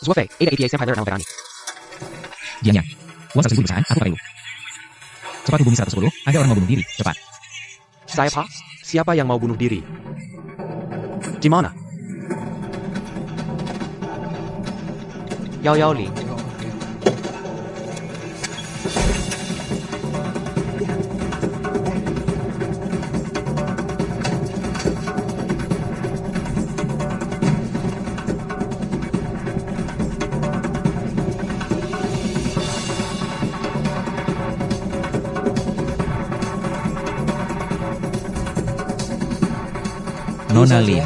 Zuofei, ada APA Senpai Lerner Verani. Dianya. Uang 100.000 perusahaan, aku pakai lu. Cepat hubungi 110, ada orang mau bunuh diri, cepat. Saya Pak, siapa yang mau bunuh diri? Di mana? 110. Nona Lin.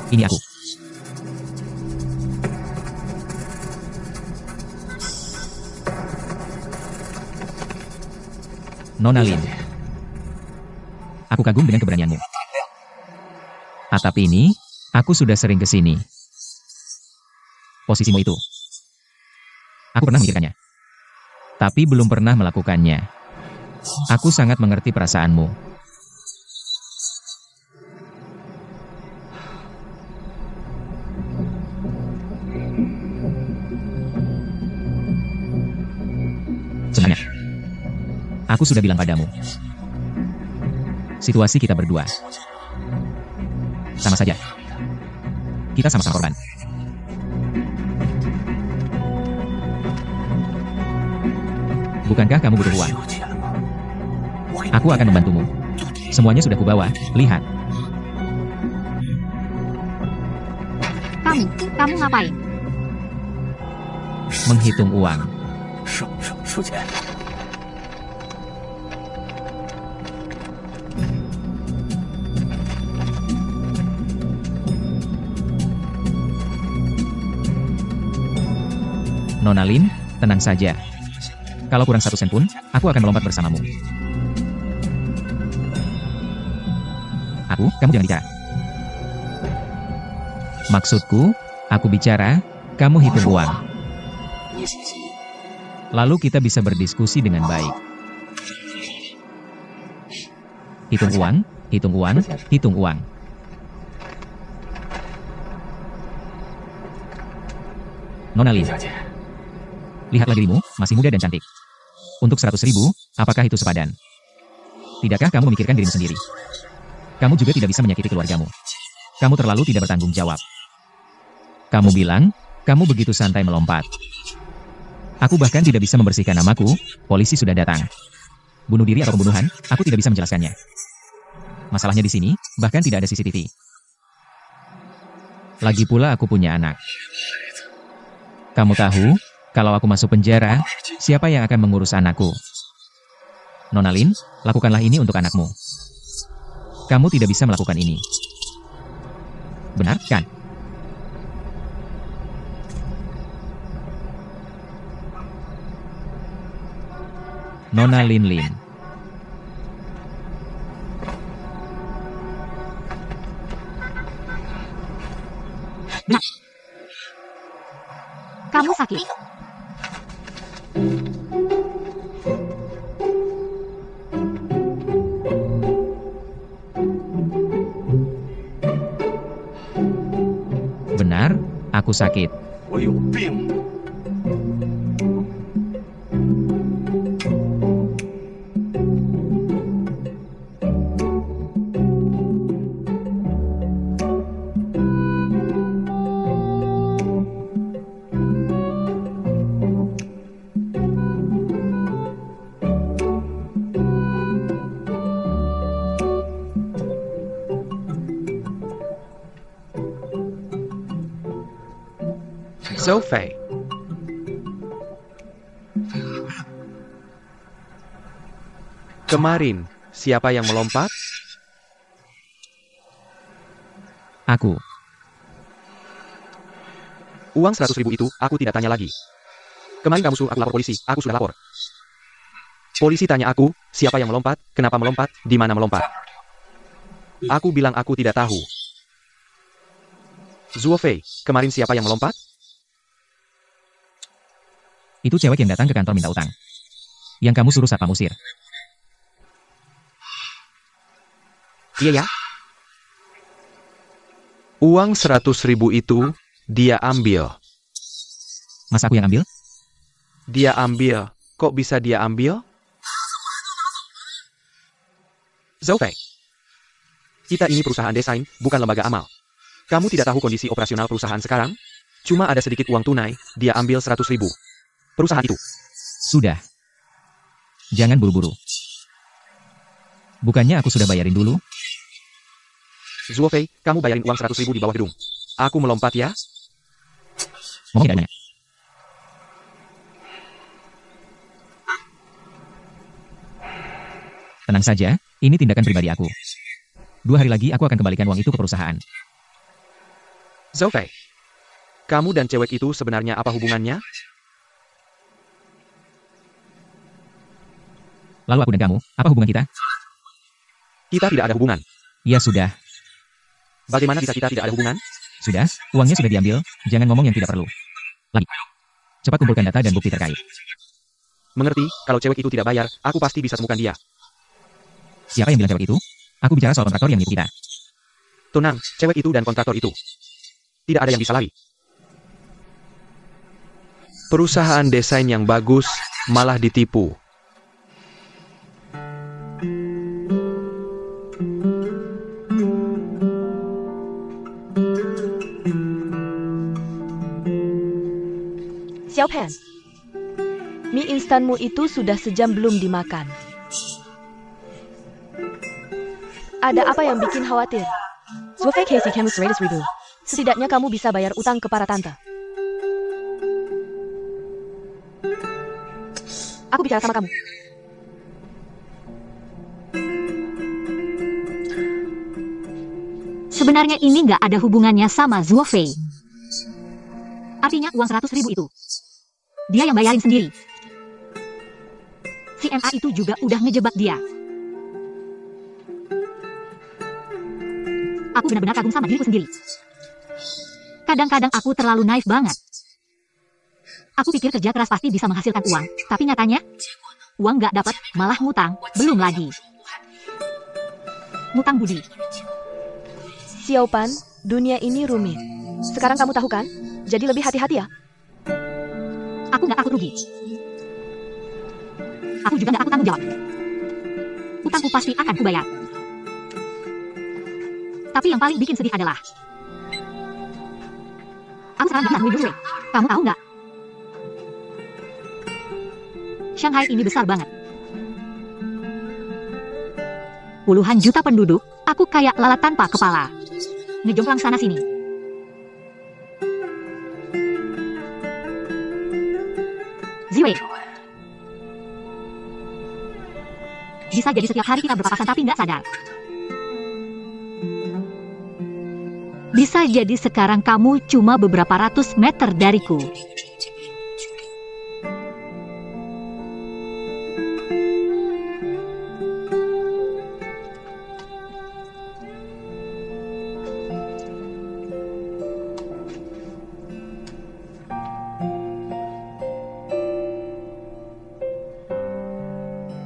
Ini aku. Nona Lin. Aku kagum dengan keberanianmu. Atap ini, aku sudah sering ke sini. Posisimu itu. Aku pernah memikirkannya. Tapi belum pernah melakukannya. Aku sangat mengerti perasaanmu. Sebenarnya, aku sudah bilang padamu. Situasi kita berdua. Sama saja. Kita sama-sama korban. Bukankah kamu butuh uang? Aku akan membantumu. Semuanya sudah kubawa, lihat. Kamu ngapain? Menghitung uang. 收钱。 Nona Lin, tenang saja. Kalau kurang 1 sen pun, aku akan melompat bersamamu. Kamu jangan bicara. Maksudku, aku bicara, kamu hitung uang. Lalu kita bisa berdiskusi dengan baik. Hitung uang, hitung uang, hitung uang. Nona Lin, lihatlah dirimu, masih muda dan cantik. Untuk 100.000, apakah itu sepadan? Tidakkah kamu memikirkan dirimu sendiri? Kamu juga tidak bisa menyakiti keluargamu. Kamu terlalu tidak bertanggung jawab. Kamu bilang, kamu begitu santai melompat. Aku bahkan tidak bisa membersihkan namaku, polisi sudah datang. Bunuh diri atau pembunuhan, aku tidak bisa menjelaskannya. Masalahnya di sini, bahkan tidak ada CCTV. Lagi pula aku punya anak. Kamu tahu, kalau aku masuk penjara, siapa yang akan mengurus anakku? Nona Lin, lakukanlah ini untuk anakmu. Kamu tidak bisa melakukan ini. Benar, kan? Nona Lin Lin. Benar. Kamu sakit. Benar, aku sakit. 我有病。 Zhou Fei. Kemarin, siapa yang melompat? Aku. Uang 100.000 itu, aku tidak tanya lagi. Kemarin kamu suruh aku lapor polisi, aku sudah lapor. Polisi tanya aku, siapa yang melompat, kenapa melompat, di mana melompat. Aku bilang aku tidak tahu. Zhou Fei, kemarin siapa yang melompat? Itu cewek yang datang ke kantor minta utang. Yang kamu suruh satpam usir. Iya ya. Uang 100.000 itu, dia ambil. Masa aku yang ambil? Dia ambil. Kok bisa dia ambil? Zhou Fei. Kita ini perusahaan desain, bukan lembaga amal. Kamu tidak tahu kondisi operasional perusahaan sekarang? Cuma ada sedikit uang tunai, dia ambil 100.000. Perusahaan itu. Sudah. Jangan buru-buru. Bukannya aku sudah bayarin dulu? Zhou Fei, kamu bayarin uang 100.000 di bawah gedung. Aku melompat ya? Ngomong tidak banyak. Tenang saja, ini tindakan pribadi aku. 2 hari lagi aku akan kembalikan uang itu ke perusahaan. Zhou Fei, kamu dan cewek itu sebenarnya apa hubungannya? Lalu aku dan kamu, apa hubungan kita? Kita tidak ada hubungan. Ya sudah. Bagaimana bisa kita tidak ada hubungan? Sudah, uangnya sudah diambil, jangan ngomong yang tidak perlu. Lagi. Cepat kumpulkan data dan bukti terkait. Mengerti, kalau cewek itu tidak bayar, aku pasti bisa temukan dia. Siapa yang bilang cewek itu? Aku bicara soal kontraktor yang menipu kita. Tenang, cewek itu dan kontraktor itu. Tidak ada yang bisa lari. Perusahaan desain yang bagus, malah ditipu. Xiao Pan, mie instanmu itu sudah sejam belum dimakan. Ada apa yang bikin khawatir? Zhou Fei kasih kamu 100.000. Setidaknya kamu bisa bayar utang ke para tante. Aku bicara sama kamu. Sebenarnya ini nggak ada hubungannya sama Zuo Fei. Artinya uang 100.000 itu dia yang bayarin sendiri. Si MA itu juga udah ngejebak dia. Aku benar-benar kagum sama diriku sendiri. Kadang-kadang aku terlalu naif banget. Aku pikir kerja keras pasti bisa menghasilkan uang, tapi nyatanya uang nggak dapat, malah ngutang, belum lagi ngutang budi. Xiao Pan, dunia ini rumit. Sekarang kamu tahu kan? Jadi lebih hati-hati ya. Aku nggak takut rugi. Aku juga nggak takut tanggung jawab. Utangku pasti akan kubayar. Tapi yang paling bikin sedih adalah aku sekarang bisa nemuin Yusui. Kamu tahu nggak? Shanghai ini besar banget. Puluhan juta penduduk, aku kayak lalat tanpa kepala. Ngejomplang sana sini. Ziwei. Bisa jadi setiap hari kita berpapasan tapi nggak sadar. Bisa jadi sekarang kamu cuma beberapa ratus meter dariku.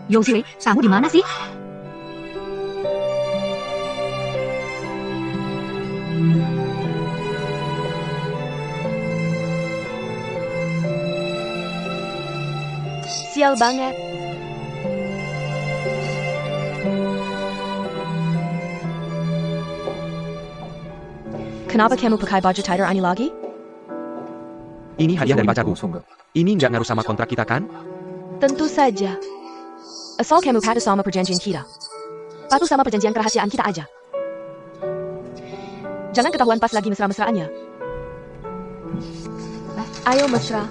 Yo Ziwei, kamu di mana sih? Sial banget. Kenapa kamu pakai baju tighter ani lagi? Ini hadiah dari pacarku. Ini nggak ngaruh sama kontrak kita kan? Tentu saja. Asal kamu patuh sama perjanjian kita. Patuh sama perjanjian kerahasiaan kita aja. Jangan ketahuan pas lagi mesra-mesraannya. Ayo mesra.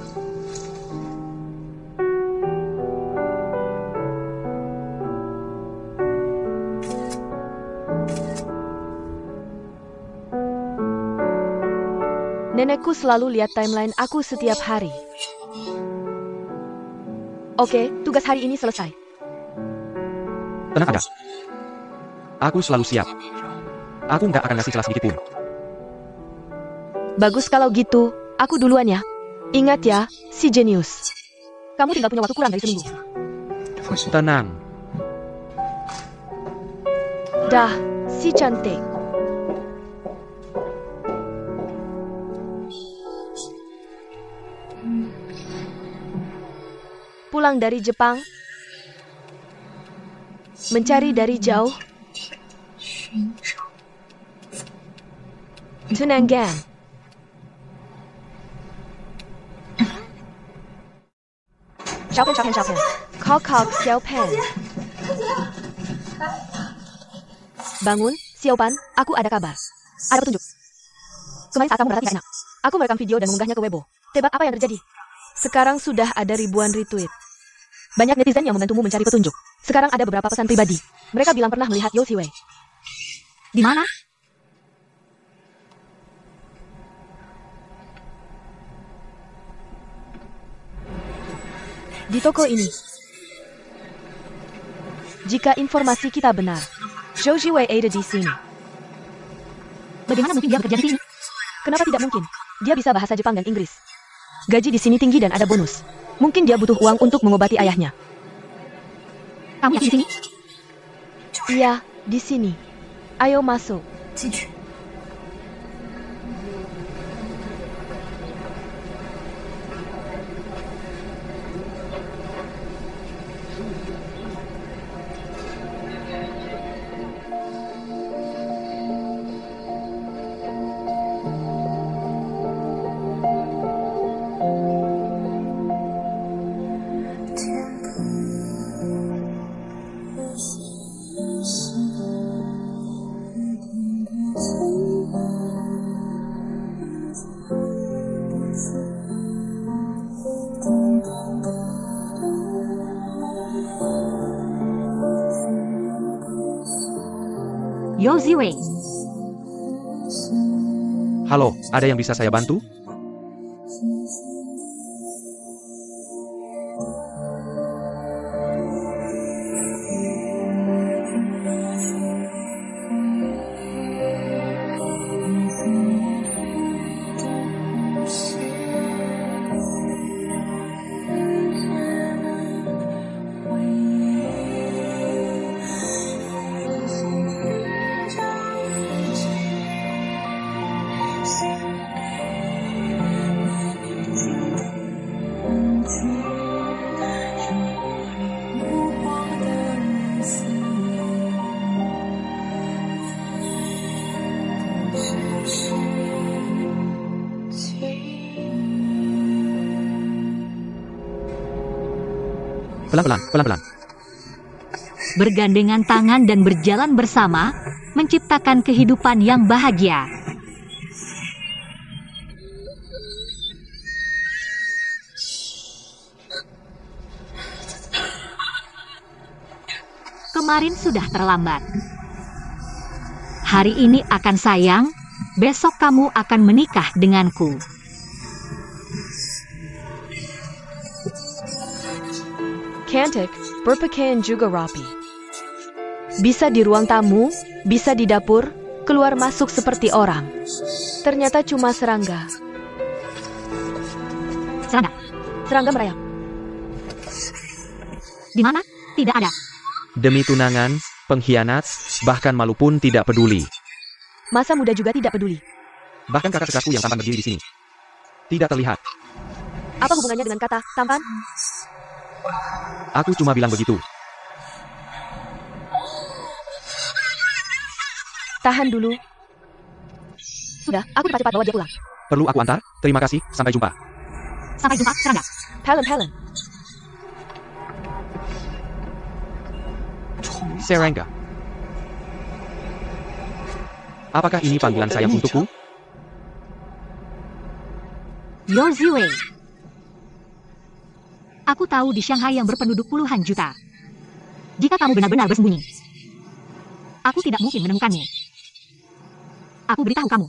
Nenekku selalu lihat timeline aku setiap hari. Oke, tugas hari ini selesai. Tenang aja. Aku selalu siap. Aku nggak akan ngasih celah sedikit pun. Bagus kalau gitu, aku duluan ya. Ingat ya, si jenius. Kamu tinggal punya waktu kurang dari seminggu. Tenang. Dah, si cantik. Pulang dari Jepang, mencari dari jauh, Tunangan. Xiao Pan. Kok, Xiao Pan. Bangun, Xiao Pan, aku ada kabar. Ada petunjuk. Kemarin saat kamu merasa tidak enak, aku merekam video dan mengunggahnya ke Weibo. Tebak apa yang terjadi? Sekarang sudah ada ribuan retweet. Banyak netizen yang membantumu mencari petunjuk. Sekarang ada beberapa pesan pribadi. Mereka bilang pernah melihat Yo Ziwei. Di mana? Di toko ini. Jika informasi kita benar, Zhou Ziwei ada di sini. Bagaimana mungkin dia bekerja di sini? Kenapa tidak mungkin? Dia bisa bahasa Jepang dan Inggris. Gaji di sini tinggi dan ada bonus. Mungkin dia butuh uang untuk mengobati ayahnya. Kamu yakin di sini? Iya, di sini. Ayo masuk. Yo Ziwei. Halo, ada yang bisa saya bantu? Pelan-pelan, pelan-pelan. Bergandengan tangan dan berjalan bersama, menciptakan kehidupan yang bahagia. Kemarin sudah terlambat. Hari ini akan sayang, besok kamu akan menikah denganku. Cantik, berpakaian juga rapi. Bisa di ruang tamu, bisa di dapur, keluar masuk seperti orang. Ternyata cuma serangga. Serangga? Serangga merayap. Di mana? Tidak ada. Demi tunangan, pengkhianat, bahkan malu pun tidak peduli. Masa muda juga tidak peduli. Bahkan kakak kekasihku yang tampan berdiri di sini. Tidak terlihat. Apa hubungannya dengan kata tampan? Aku cuma bilang begitu. Tahan dulu. Sudah, aku cepat-cepat bawa dia pulang. Perlu aku antar? Terima kasih, sampai jumpa. Sampai jumpa, serangga. Helen. Serangga. Apakah ini panggilan sayang untukku? Yo Ziwei. Aku tahu di Shanghai yang berpenduduk puluhan juta. Jika kamu benar-benar bersembunyi, aku tidak mungkin menemukanmu. Aku beritahu kamu.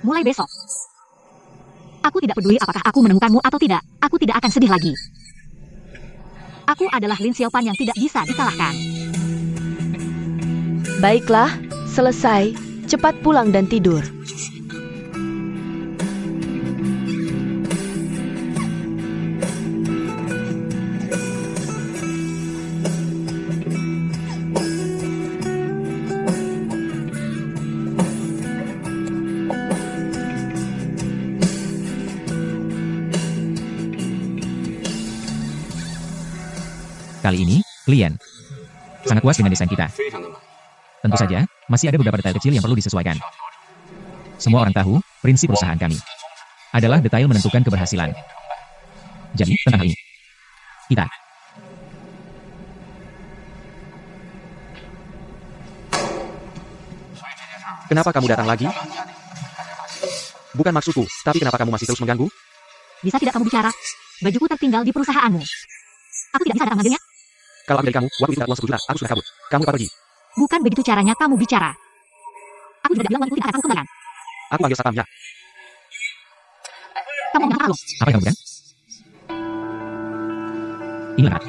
Mulai besok, aku tidak peduli apakah aku menemukanmu atau tidak, aku tidak akan sedih lagi. Aku adalah Lin Xiaopan yang tidak bisa dikalahkan. Baiklah, selesai. Cepat pulang dan tidur. Kali ini, klien sangat puas dengan desain kita. 非常的满。 Tentu saja, masih ada beberapa detail kecil yang perlu disesuaikan. Semua orang tahu, prinsip perusahaan kami adalah detail menentukan keberhasilan. Jadi, tentang hal ini, kita Kenapa kamu datang lagi? Bukan maksudku, tapi kenapa kamu masih terus mengganggu? Bisa tidak kamu bicara? Bajuku tertinggal di perusahaanmu. Aku tidak bisa datang mengambilnya. Kalau aku dari kamu, waktu itu tidak uang 10 juta, aku sudah kabur. Kamu cepat pergi. Bukan begitu caranya kamu bicara. Aku juga tidak bilang uangku tidak akan aku kembalikan. Aku panggil satpam ya. Kamu ngomong apa lo? apa yang kamu bukan? Inilah.